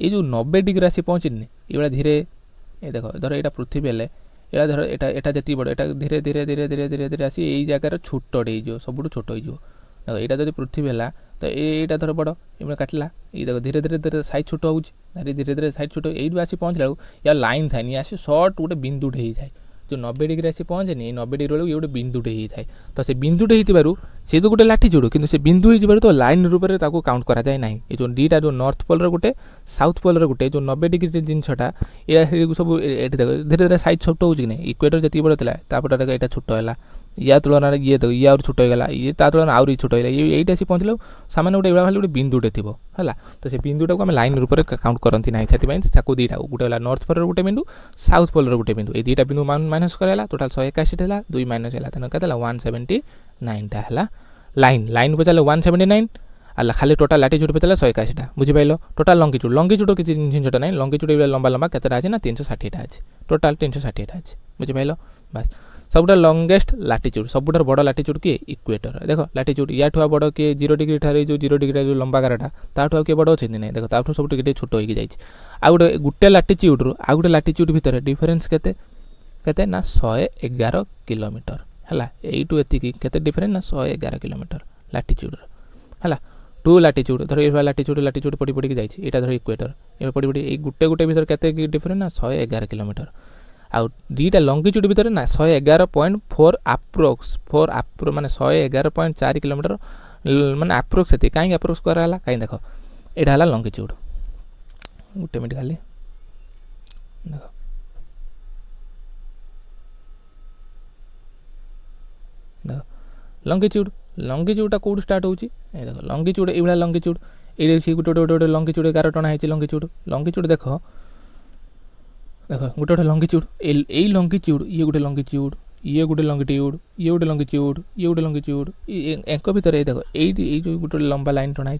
ଏଇ ଯେଉଁ 90 ଡିଗ୍ରୀ ଆସି ପହଞ୍ଚିନି ଏଇଭଳିଆ ଧୀରେ ଏ ଦେଖ ଧର ଏଇଟା ପୃଥିବୀ ହେଲେ ଏଇଟା ଧର ଏଇଟା ଯେତିକି ବଡ଼ ଏଇଟା ଧୀରେ ଧୀରେ ଧୀରେ ଧୀରେ ଧୀରେ ଧୀରେ ଆସି ଏଇ ଜାଗାର ଛୋଟଟେ ହେଇଯିବ ସବୁଠୁ ଛୋଟ ହେଇଯିବ ଦେଖ ଏଇଟା ଯଦି ପୃଥିବୀ ହେଲା ତ ଏଇଟା ଧର ବଡ଼ ଏଇଭଳିଆ କାଟିଲା ଏଇ ଦେଖ ଧୀରେ ଧୀରେ ଧୀରେ ସାଇଜ୍ ଛୋଟ ହେଉଛି ଧୀରେ ଧୀରେ ସାଇଜ୍ ଛୋଟ ଏଇଠୁ ଆସି ପହଞ୍ଚିଲା ବେଳକୁ ୟା ଲାଇନ୍ ଥାଏନି ଆସି ସର୍ଟ ଗୋଟେ ବିନ୍ଦୁଟେ ହେଇଯାଏ ଯେଉଁ 90 ଡିଗ୍ରୀ ଆସି ପହଞ୍ଚେନି ଏଇ 90 ଡିଗ୍ରୀ ବେଳକୁ ଇଏ ଗୋଟେ ବିନ୍ଦୁଟେ ହେଇଥାଏ ତ ସେ ବିନ୍ଦୁଟେ ହେଇଥିବାରୁ ସେ ଯେଉଁ ଗୋଟେ ଲାଟିଚ୍ୟୁଡ଼୍ କିନ୍ତୁ ସେ ବିନ୍ଦୁ ହେଇଯିବାରୁ ତ ଲାଇନ୍ ରୂପରେ ତାକୁ କାଉଣ୍ଟ କରାଯାଏ ନାହିଁ ଏ ଯେଉଁ ଦୁଇଟା ଯେଉଁ ନର୍ଥ ପୋଲ୍ର ଗୋଟେ ସାଉଥ୍ ପୋଲ୍ର ଗୋଟେ ଯେଉଁ 90 ଡିଗ୍ରୀ ଜିନିଷଟା ଏଇଟା ସବୁ ଏଠି ଦେଖ ଧୀରେ ଧୀରେ ସାଇଜ୍ ଛୋଟ ହେଉଛି କି ନାହିଁ ଇକ୍ୱେଟର ଯେତିକି ବଡ଼ ଥିଲା ତାପରେ ଏଇଟା ଛୋଟ ହେଲା या तुलन ये देख ये आउर छोट होगा ये ता तुलन आउरी छोट होगा ये एटा आसी पहुँचल सामान्य गोटे खाली गोटे बिंदुटे थी है तो से बिंदुटा को आम लाइन रूप में काउंट करती ना से दुईटा गोटे है नॉर्थ पोलर गोटे बिंदु साउथ पोलर गोटे बिंदु ये दुईटा बिंदु माइनस कराला टोटाल 181 है 2 माइनस है के 179 है लाइन लाइन पे चले 179 आला खाली टोटाल लाटिट्यूड पे चले 181 बुझिपाइल टोटाल लंगिट्यूड किसी जिनटा ना लंगिट्यूड लंबा लंबा केतटा अच्छे ना 360 अच्छे टोटाल 360 अच्छे बुझिपाइल बस सबुठ लंगेस्ट लाटिट्यूड सबुठ बड़ लाटिट्यूड किए इक्वेटर देख लाटिट्यूड या बड़ किए 0 डिग्री ठारे जो 0 डिग्री जो लंबा गाराटा ताठू किए बड़ अच्छे नहीं देख ताठू सब छोट हो जाए गोटे लाटिट्यूड रु आ गोटे लाटिट्यूड भितर डिफरेन्स केते केते ना 111 किलोमीटर है यू एति डिफरेन्स ना 111 किलोमीटर लाटिट्यूड है टू लाटिट्यूड धर ये लाटिट्यूड पड़ी पड़ी जाइए धर इक्वेटर ये पड़ी पड़ी गोटे गोटे भर के डिफरेन्स ना 111 किलोमीटर आउ दुईटा लंगिट्यूड भितर ना 111.4 आप्रोक्स माने 111.4 किलोमीटर माने आप्रोक्स ये कहीं आप्रोक्स कराला कहीं देख यहाँ है लंगिट्यूड गोटे मिनट खाली देख देख लंगिट्यूडटा कौट स्टार्ट होची देख लंगिट्यूड ये लंगिट्यूड ये गोटे गोटे लंगिट्यूड 11 टना है लंगिट्यूड देख देख गोटे गोटे लंगिट्यूड ये लंगिट्यूड ये गोटे लंगिट्यूड ये गोटे लंगिट्यूड ये गोटे लंगिट्यूड ये गोटे लंगिट्यूड एक भितर ये देख ये जो गोटे लंबा लाइन टना है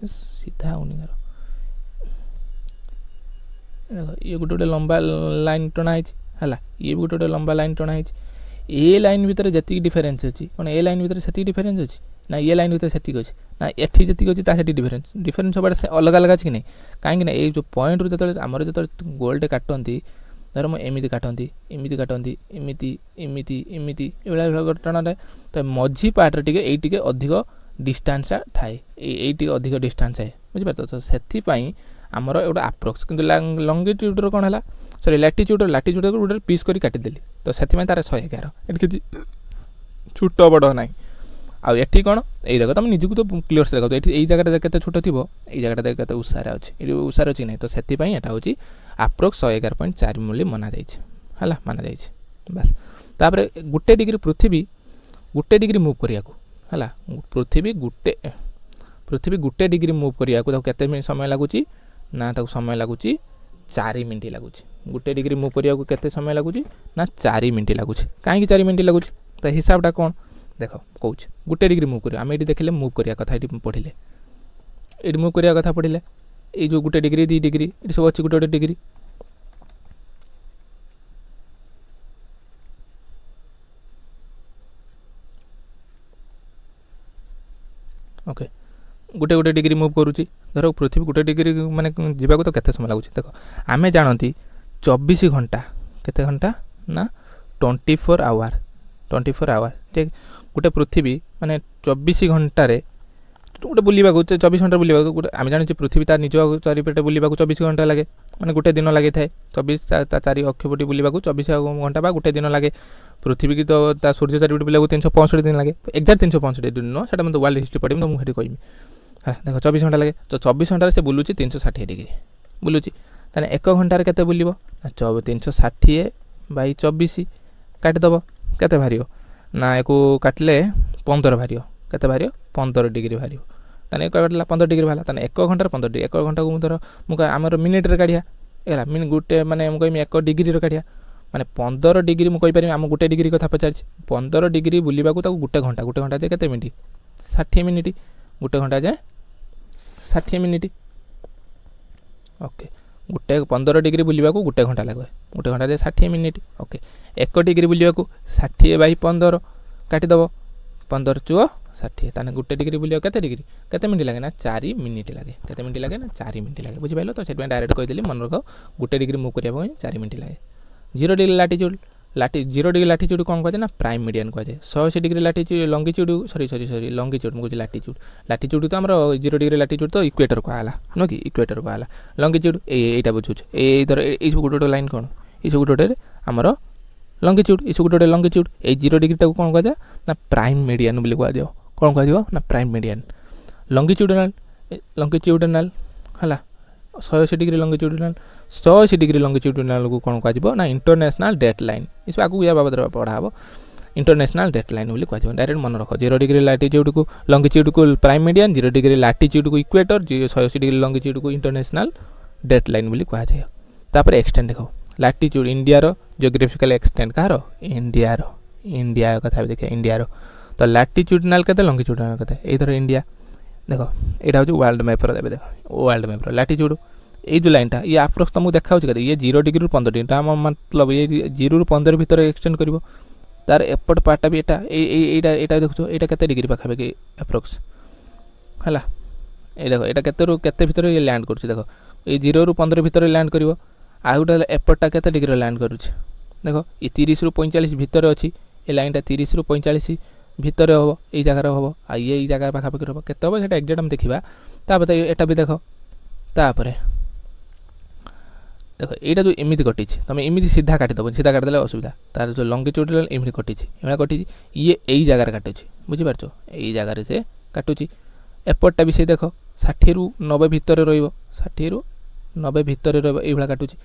सीधा होनी यार देख ये गोटे गोटे लंबा लाइन टना है ये गोटे गोटे लंबा लाइन टना है ए लाइन भितर जी डिफरेन्स अच्छी कौन ए लाइन भितर से डिफरेन्स अच्छी ना ये लाइन भितर से अच्छी ना एठी जी अच्छी ताकि डिफरेन्स सब अलग अलग अच्छी कि नहीं कहीं ये जो पॉइंट रू जो आमर जो गोलटे काटती धर मुझे एमती काटती एमती काटती एमती एमती एमती ये टना तो मझी पार्ट टे अधिक डिस्टेंस थाए ये अधिक डिस्टेंस है बुझीपार तो से आमर गोटे आप्रोक्स कि लंगिट्यूड कौन है सॉरी लाटिट्यूड गोटे पीस कर काटिदेली तो से तार 111 ये किसी छोट बड़ ना आउ ये कौन ये देख तुम निजी तो क्लीयर से देखो ये जगह के छोट थी ये जगह के उषार अच्छे ये उषार अच्छी ना तो से यहाँ हूँ आप्रोक्स 111.4 मिली मना है मना जा बस तापर गोटे डिग्री पृथ्वी गोटे डिग्री मुव करिया है पृथ्वी गोटे डिग्री मुव करिया के समय लगुच ना समय लगुच 4 मिनट लगुच गोटे डिग्री मुव करिया केते समय लगुच ना 4 मिनट लगुच कहीं 4 मिनट लगुच तो हिसाबटा कौन देख कौन गोटे डिग्री मुव कर आम ये देखिले मुव करिया कथा ये पढ़िले ये मुव करिया कथा पढ़िले ये जो गोटे डिग्री 2 डिग्री ये सब अच्छी गोटे गोटे डिग्री ओके गोटे गोटे डिग्री मुव करुच्ची धर पृथ्वी गोटे डिग्री माने जावाक तो केते समय लगुच देख आमे जानती 24 घंटा केते घंटा ना 24 आवर जे गोटे पृथ्वी माने 24 घंटे गोटे बुलवा 24 घंटा बुलवा गोटे आम जानी पृथ्वी तार निज चारिपटे बुलवा 24 घंटा लगे मैंने गोटे दिन लगे थाए 24 चारि अक्षपटी बुलवा 24 घंटा बा गोटे दिन लगे पृथ्वी की तो सूर्य चारिपटे बुलवा 365 दिन लगे एक्जाक्ट 365 दिन नुह से वर्ल्ड हिस्ट्री पढ़ी तो मुझे कहमी है देख 24 घंटा लगे तो 24 घंटे से बुलूँ 360 डिग्री बुलूँ ताने 1 घंटे के बुल 360 बाई 24 काटिदेव के बाहर ना एक काटिले 15 बाहर के बाहर 15 डिग्री बाहर ताने एक काटला 15 डिग्री बाहर ताने 1 घंटे 15 डिग्री 1 घंटा को धर मुझे आमर मिनिट्रे काढ़िया है मिनिट गोटे मैंने मुझे 1 डिग्री काढ़िया माने 15 डिग्री मुझे आम गोटे डिग्री कथा पचार 15 डिग्री बुलवा गोटे घंटा जाए के मिनिट 60 मिनिट गोटे घंटा जाए 60 मिनिट ओके गोटे 15 डिग्री बुलवा गोटे घंटा लगे गोटे घंटा जाए 60 मिनिट ओके 1 डिग्री बुलवा 60 बाई 15 काटिदेव 15 चुओ 60 ताने गोटे डिग्री बुलवा के डिग्री के मिनिट लगे ना 4 मिनिट लगे के मिनिट लगे ना 4 मिनिट लगे बुझिपाल तो से डायरेक्ट कहीदेली मन रख गोटे डिग्री मुव करने 4 मिनिट लगे 0 डिग्री लाटिट्यूड 0 डिग्री लाटिट्यूड कौन कहुए ना प्राइम मीडियन कहुए 180 डिग्री लाटिट्यूड लंगिट्यूड सॉरी लंगिट्यूड मुझे लाटिट्यूड तो आम 0 डिग्री लाटिट्यूड तो इक्वेटर कहला नुह कि इक्वेटर कहला लंगिट्यूड यहाँ बुझुछ धर ये सब गोटे गोटे लाइन कौन ये सब गोटे गोटे आमर लंगिट्यूड ये सब गोटे गोटे लंगिट्यूड ये 0 डिग्री टाक कौन कहुए ना प्राइम मीडियन बोली कहुए कौन कह ना प्राइम मीडियन लंगिट्यूडनाल है 180 डिग्री लंगिट्यूडनाल 180 डिग्री लंगिट्यूडनाल को कौन कह ना इंटरनेशनल डेट लाइन इस आगे या बाबद पढ़ा हम इंटरनेशनल डेट लाइन बोली कह डायरेक्ट मन रख 0 डिग्री लाटिट्यूड को लंगिट्यूड को प्राइम मीडियन 0 डिग्री लाटिट्यूड को इक्वेटर 180 डिग्री लंगिट्यूड को इंटरनेशनल डेट लाइन बोली कह जाए तापर एक्सटेंड देख लाटिट्यूड इंडिया रो जियोग्राफिकल एक्सटेंड कहार इंडिया कथा देखिए इंडिया तो लाटिट्यूडनाल के लंगिट्यूडनाल के एथर इंडिया देख यहाँ हूँ वर्ल्ड मैपर देखे देख वर्ल्ड मैपर लाटिट्यूड ये जो लाइनटा ये आप्रोक्स तुमको देखा ये 0 डिग्री 15 डिग्री मतलब ये 0 ରୁ 15 भितर एक्सटेंड कर तार एपट पार्टा भी यहाँ देखो यहाँ के डिग्री पाखापाखि एप्रोक्स है ये देख यहाँ के भितर ये लैंड कर देख ये 0 ରୁ 15 भितर लैंड कर गोटे एपटा के डिग्री लैंड कर देख ये 30 ରୁ 45 भितर अच्छी ये लाइनटा 30 ରୁ 45 भितर हम ये जगार हम ये जगह पाखापाखि हम के हम से एक्जाक्ट आम देखा तापर यहाँ भी देख तापर देख यहाँ जो एमती कटी तुम एमती सीधा काटिदेव सीधा काटिदे असुविधा तार जो लंगिट्यूड एमती कटी कटी ये यही जगार काटुची बुझीपार यही जगार से काटुची एपटा भी से देख 60 ରୁ 90 भितर रो 60 ରୁ 90 भितर रही काटुची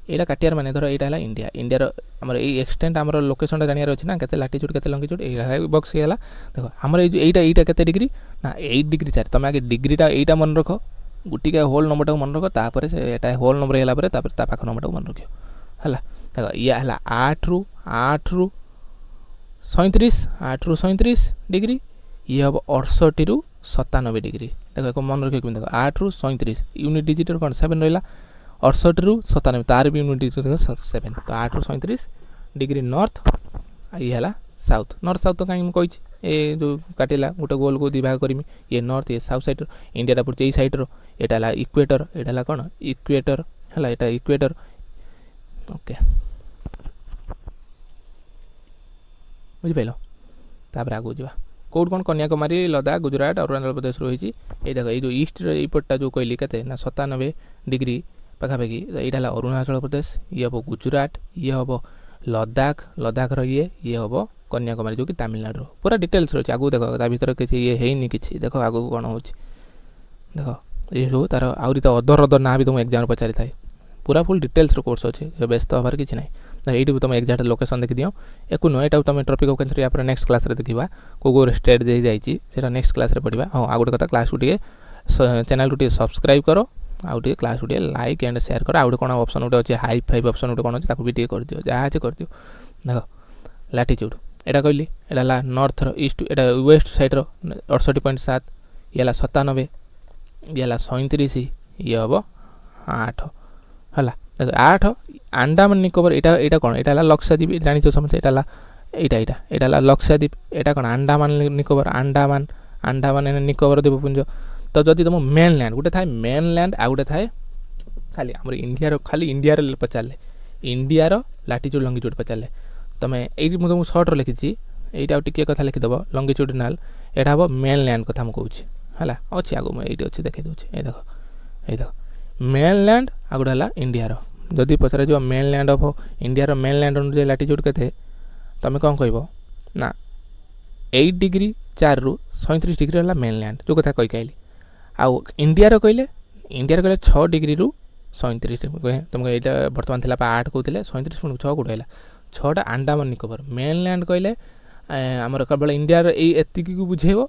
यहाँ काटियार माने धर यहाँ इंडिया इंडिया आमर ये एक्सटेंट आम लोकेशन जानार अच्छे ना के लाटिट्यूड के लंगिट्यूड ये बक्स है देख आमर यहाँ के डिग्री ना 8 डिग्री 4 तुम आगे डिग्रीटा यहाँ मन रख गोटे होल नंबर टाक मन रख तापर से एटा होल नंबर है पाख नंबर टाक मन रख है देख ये है 8 ରୁ 37 डिग्री ये हम 68 ରୁ 97 डिग्री देख मन रख देख 8 ରୁ 37 यूनिट डिजिट कौन 7 रहा 68 ରୁ 97 तार भी यूनिट डिजिट 7 तो 8 ରୁ 37 डिग्री नॉर्थ ये है साउथ नॉर्थ साउथ तो कहीं कही ये जो काटिला गोटे गोल को दिभाग करमी ये नॉर्थ ये साउथ साइड इंडिया पड़े यही सैड यहाँ इक्वेटर यहाँ कौन इक्वेटर है यहाँ इक्वेटर ओके बुझिपाल तापर आगू जा कौट कौन कन्याकुमारी लद्दाख गुजरात अरुणाचल प्रदेश रही ये देख ये जो ईस्ट यपटा जो कहली के 97 डिग्री पाखापाखि यहाँ है अरुणाचल प्रदेश ये हम गुजरात ये हम लद्दाख लद्दाख ये हम कन्याकुमारी जो कि तमिलनाडु पूरा डिटेल्स रही आगू देख भर किसी ये है कि देख आगू कौन हो देख ये सब तार आहरी तो अदर ना भी तुम एग्जाम पचारि थाए पूरा फुल डिटेल्स कोर्स अच्छे व्यस्त हबार किसी ना ये तुम एक्जाक्ट लोकेशन देखी दियो एक नुह यहाँ तुम टॉपिक ऑफ कैंसर या नेक्स्ट क्लास देखा कौ स्टेट दे जाइए नेक्स्ट क्लास पढ़ा हाँ आ गए कथा क्लास को चैनल को सब्सक्राइब करो आउ टे क्लास को लाइक एंड शेयर कर आउ कौन ऑप्शन गोटे अच्छे हाई फाइव ऑप्शन गोटे कौन अच्छे भी कर दियो जहाँ अच्छे कर दियो देख लाटिट्यूड यहाँ कहली यहाँ नॉर्थ ईस्ट यहाँ वेस्ट साइड 68.7 ये 97 ये 37 ये हम 8 है देख 8 अंडमान निकोबर यहाँ कौन यहाँ लक्षद्वीप जानी समझे यहाँ लक्षद्वीप यहाँ कौन अंडमान निकोबर अंडमान निकोबर द्वीपपुंज तो जदि तुम मेनलैंड गोटे थाए मेनलैंड आ गोटे थाए खाली आम इंडिया खाली इंडिया पचारे इंडिया लाटिट्यूड लंगिट्यूड पचारे तुम ये तुमको सर्ट लिखी यहाँ टे कथा लिखिदेव लंगिट्यूडनाल यहाँ हम मेनलैंड कथा मुझे है अच्छे आगे मुझे अच्छे देखी दूसरी ये देख मेनलैंड आ गोटे है इंडिया जदि पचारे जो मेनलैंड ऑफ इंडिया मेनलैंड अनुसार लाटिट्यूड के तुम कौन कह ना 8 डिग्री 4 ରୁ 37 डिग्री है मेनलैंड जो कथा कही कहली आउ इंडिया कहले 6 डिग्री ରୁ 37 तुमको यहाँ बर्तमान थी 8 कहते 37 पुणी 6 कौट है 6टा अंडमान निकोबर मेनलैंड कहले आमर केवल इंडिया एति को बुझेब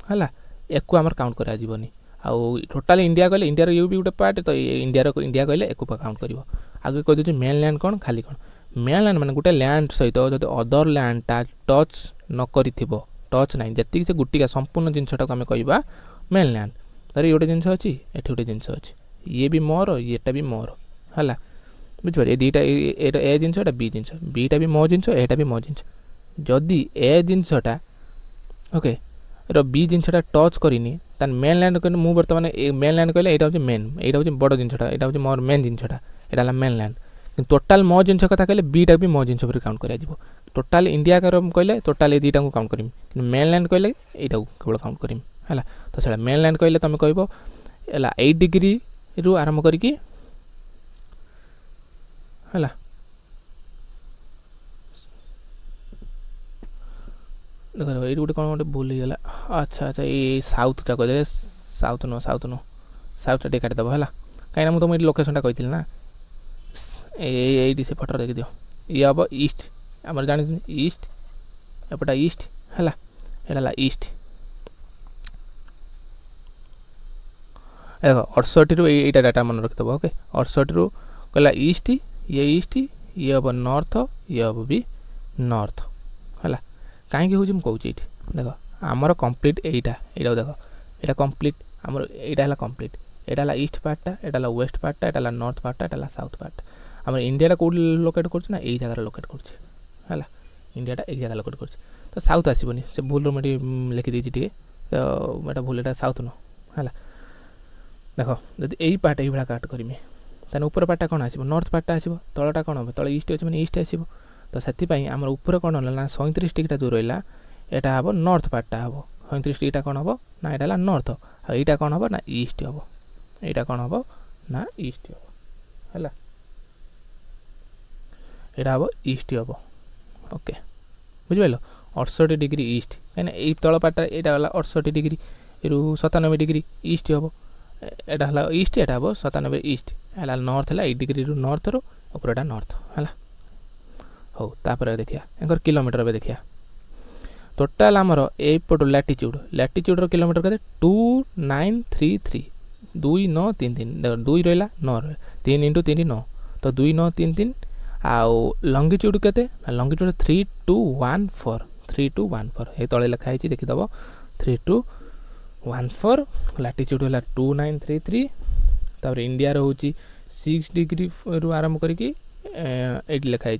है एक आमर काउंट करानी आउ टोटाल इंडिया कहले इंडिया ये भी गोटे पार्ट तो इंडिया कहले एक काउंट कर आगे कह दूसरी मेनलैंड कौन खाली कौन मेनलैंड माने गोटे लैंड सहित जो अदर लैंडटा टच न करिथिबो टच ना जी से गुटिका संपूर्ण जिनटा आम कह मेनलैंड धर ये गोटे जिन अच्छी ये गोटे जिन अच्छी ये भी मोर येटा भी मोर है बुझिपार ये दुईटा ए जिनस एटा बी जिनस बीटा भी मो जिनस एटा भी मो जिनस जदि ए जिनसटा ओके बी जिनसटा टच करनी तार मेनलैंड कहने मुझे बर्तमान मेनलैंड कहले यहाँ हूँ मेन यहाँ हूँ बड़ जिनसटा यहाँ हूँ मोर मेन जिनसटा यहाँ मेनलैंड टोटाल मो जिनस कथा कहले बीटा भी मो जिनस पर काउंट कर टोटाल इंडिया कहले टोटाल ये दुईटा काउंट करमी कि मेनलैंड कहले यहाँ केवल काउंट करमी है तो से मेनलैंड कहले तुम कह 8 डिग्री रू आरंभ करके है देख ये गोटे कौन गोटे भूल गला अच्छा अच्छा ये साउथटा कहदे साउथ नो साउथटा टे काटिदेव है कहीं मुझे तुम लोकेशनटा कही ना ये से फटो देखी दियो ये हम ईस्ट आम जानी ईस्ट एपटा ईस्ट है एटा ईस्ट देख 68 रु एटा डाटा मन रखिदेव ओके 68 रु कहला ईस्ट ये हम नॉर्थ ये हम भी नॉर्थ है कहीं हूँ मुझे देख आमर कंप्लीट एटा देख ये कंप्लीट आमर यहाँ कंप्लीट यहाँ ईस्ट पार्टा यहाँ वेस्ट पार्टा यहाँ नॉर्थ पार्टा यहाँ साउथ पार्ट आम इंडिया कौट लोकेट कर जगह लोकेट कर इंडिया एक जगह लोकेट कर तो साउथ आसबनी से भूल मुझे लिखिदी टे तो यहाँ भूल साउथ नुह है देख जब यही पार्ट ये काट करी तेन ऊपर पार्टा कौन आसो नॉर्थ पार्टा आसो तलटा कौन हम तल ईस्ट अच्छे मैंने ईस्ट आसो तो से आम ऊपर कौन है 37 डिग्री जो रहा यहाँ हम नॉर्थ पार्टा हम 37 डिग्री कौन हम ना यहाँ नॉर्थ यहाँ कौन हम ना ईस्ट हम यहाँ कौन हम ना ईस्ट हम है यहाँ हम ईस्ट हम ओके बुझिपाल 68 डिग्री ईस्ट कहीं तल पार्टा यहाँ 68 डिग्री रु 97 डिग्री ईस्ट हम यहाँ ईस्ट यहाँ हम 97 ईस्ट है नॉर्थ है 8 डिग्री रु नॉर्थ रू ऊपर नॉर्थ है हो तापर देखिया एंकर किलोमीटर में देखिया टोटाल आमर एपट लैटिट्यूड किलोमीटर कहते 2933 2933 2 रहा 9 रहा 3 इंटू 3 9 तो 2933 आउ लंगिट्यूड केते लंगिट्यूड 3214 ये तले लिखाई देखीदेव 3214 लैटिट्यूड है 2933 तापर इंडिया हूँ 6 डिग्री रु आरंभ करके 8 लिखाई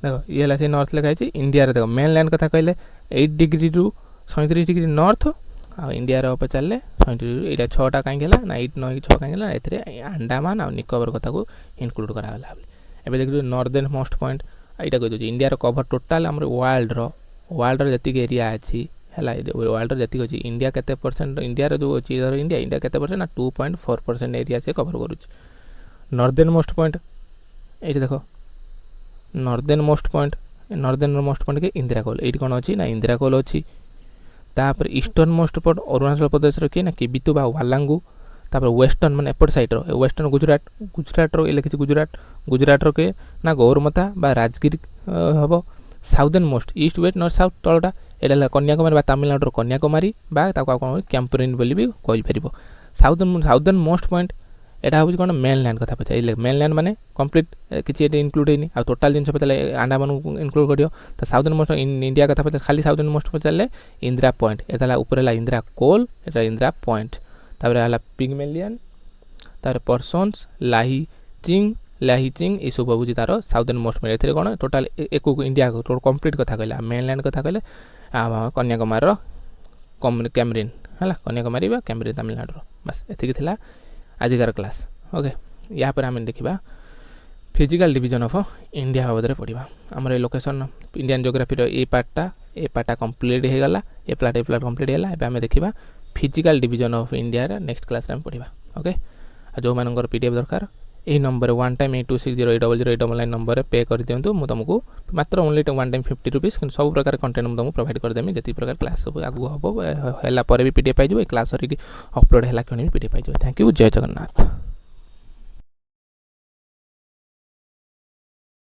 देखो ये से नॉर्थ लिखाई इंडिया देखो मेन लैंड कथा कहले 8 डिग्री रु 37 डिग्री नॉर्थ आ इंडिया पचारे 37 6टा कहीं ना 8 9 6 कहीं ए अंडमान आ निकोबर कथा को इनक्लूड कराला एबे देख नॉर्दर्न मोस्ट पॉइंट यहाँ कह दूसरी इंडिया कभर टोटाल आम वर्ल्ड जी एरिया अच्छी है वर्ल्ड जी अच्छी इंडिया केते परसेंट इंडिया जो अच्छी धर इंडिया केते परसेंट ना 2.4% एरिया से कभर करुच्ची नॉर्दर्न मोस्ट पॉइंट ये देखो नॉर्दर्न मोस्ट पॉइंट के इंदिरा कोल ये कौन अच्छी ना इंदिरा कोल अच्छी तापर eastern most point Arunachal Pradesh किए ना किबितु बा वालांगू तापर वेस्टर्न मैंने एपट साइड वेस्टर्न गुजरात ये लिखी गुजरात के ना गौरमता बा राजगिर हम southernmost east west north south तलटा यहाँ कन्याकुमारी तमिलनाडु कन्याकुमारी बा कैंपरिन बोली भी कहीपर साउदर्न मोस्ट पॉइंट यहाँ हूँ कौन मेन लैंड कथा पचार मेन लैंड मैंने कंप्लीट किसी इनक्लूड होनी आ टोटाल जिन पचारे अंडमान इनक्लूड कर तो साउदर्न मोस्ट इंडिया कथा पचार खाली साउदर्न मोस्ट पचारे इंदिरा पॉइंट ये ऊपर है इंदिरा कोल ये इंदिरा पॉइंट तापर है पिगमेलियन तार पर्सन्स लाहिचिंग ये सब हूँ तार साउदर्न मोस्ट पॉइंट ए कौन टोटाल एक इंडिया कंप्लीट कथा कहला मेन लैंड कथा कहले कन्याकुमारी कैमरिन है कन्याकुमारी कैमरिन तमिलनाडु बस ये आजिकार क्लास ओके या पर आम देखा फिजिकल डिवीजन ऑफ इंडिया बाबद पढ़ा आमर ये लोकेशन इंडियन जियोग्राफी ये पार्टा कंप्लीट हो गला ये प्लाट कंप्लीट है एवं आम देखा physical division of India next class में पढ़ा ओके जो मानकर पीडीएफ दरकार यही नंबर 1 टाइम 8260800899 नंबर पे कर दिंतु मुझे तुमको मात्र ओनली 1 टाइम 50 रुपीज सब प्रकार कंटेंट मुझे प्रोवाइड करदेमी जी प्रकार क्लास सब आगू हम है भी पीडीएफ पाइज क्लास अपलोड है पीडीएफ पाइज थैंक यू जय जगन्नाथ।